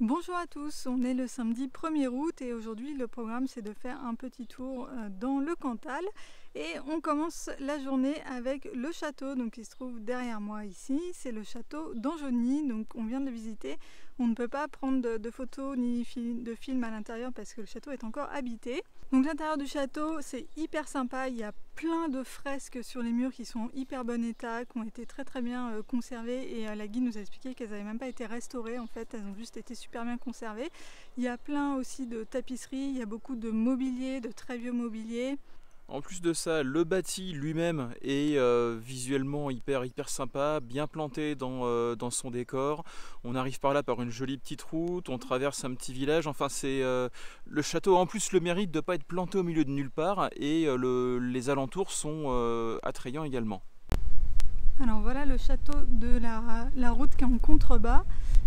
Bonjour à tous, on est le samedi 1er août et aujourd'hui le programme c'est de faire un petit tour dans le Cantal et on commence la journée avec le château donc, qui se trouve derrière moi ici, c'est le château d'Anjony, donc on vient de le visiter. On ne peut pas prendre de photos ni de films à l'intérieur parce que le château est encore habité. Donc l'intérieur du château c'est hyper sympa, il y a plein de fresques sur les murs qui sont en hyper bon état, qui ont été très bien conservées et la guide nous a expliqué qu'elles n'avaient même pas été restaurées en fait, elles ont juste été super bien conservées. Il y a plein aussi de tapisseries, il y a beaucoup de mobilier, de très vieux mobilier. En plus de ça, le bâti lui-même est visuellement hyper sympa, bien planté dans son décor. On arrive par là par une jolie petite route, on traverse un petit village. Enfin, c'est le château a en plus le mérite de ne pas être planté au milieu de nulle part et les alentours sont attrayants également. Alors voilà le château de la route qui est en contrebas.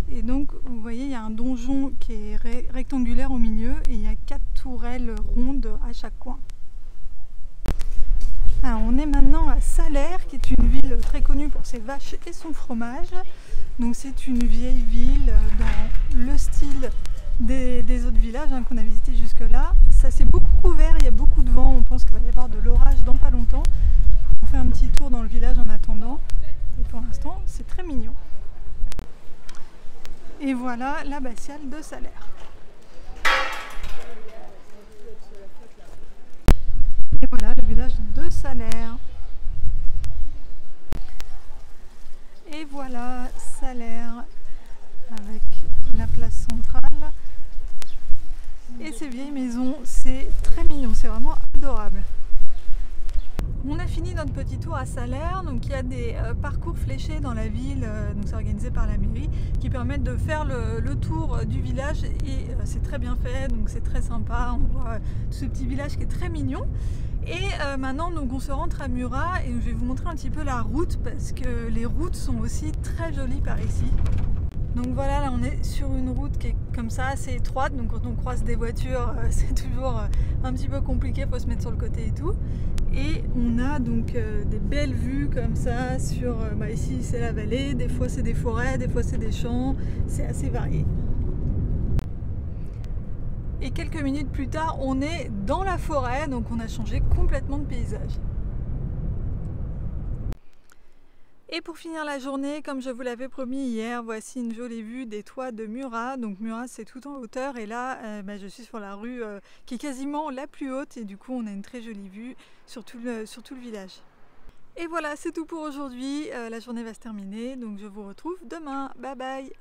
Et donc vous voyez il y a un donjon qui est rectangulaire au milieu et il y a 4 tourelles rondes à chaque coin. Alors on est maintenant à Salers qui est une ville très connue pour ses vaches et son fromage. Donc c'est une vieille ville dans le style des autres villages qu'on a visités jusque là. Ça s'est beaucoup couvert, il y a beaucoup de vent, on pense qu'il va y avoir de l'orage dans pas longtemps. On fait un petit tour dans le village en attendant et pour l'instant c'est très mignon. Et voilà l'abbatiale de Salers. Et voilà le village de Salers. Et voilà Salers avec la place centrale. Et ces vieilles maisons, c'est très mignon, c'est vraiment adorable. On a fini notre petit tour à Salers, donc il y a des parcours fléchés dans la ville, donc c'est organisé par la mairie, qui permettent de faire le tour du village et c'est très bien fait, donc c'est très sympa, on voit tout ce petit village qui est très mignon. Et maintenant donc on se rentre à Murat et je vais vous montrer un petit peu la route parce que les routes sont aussi très jolies par ici. Donc voilà, là on est sur une route qui est comme ça assez étroite, donc quand on croise des voitures c'est toujours un petit peu compliqué, il faut se mettre sur le côté et tout. Et on a donc des belles vues comme ça sur, ici c'est la vallée, des fois c'est des forêts, des fois c'est des champs, c'est assez varié. Et quelques minutes plus tard on est dans la forêt, donc on a changé complètement de paysage. Et pour finir la journée, comme je vous l'avais promis hier, voici une jolie vue des toits de Murat. Donc Murat c'est tout en hauteur et là je suis sur la rue qui est quasiment la plus haute et du coup on a une très jolie vue sur tout le village. Et voilà, c'est tout pour aujourd'hui, la journée va se terminer donc je vous retrouve demain, bye bye.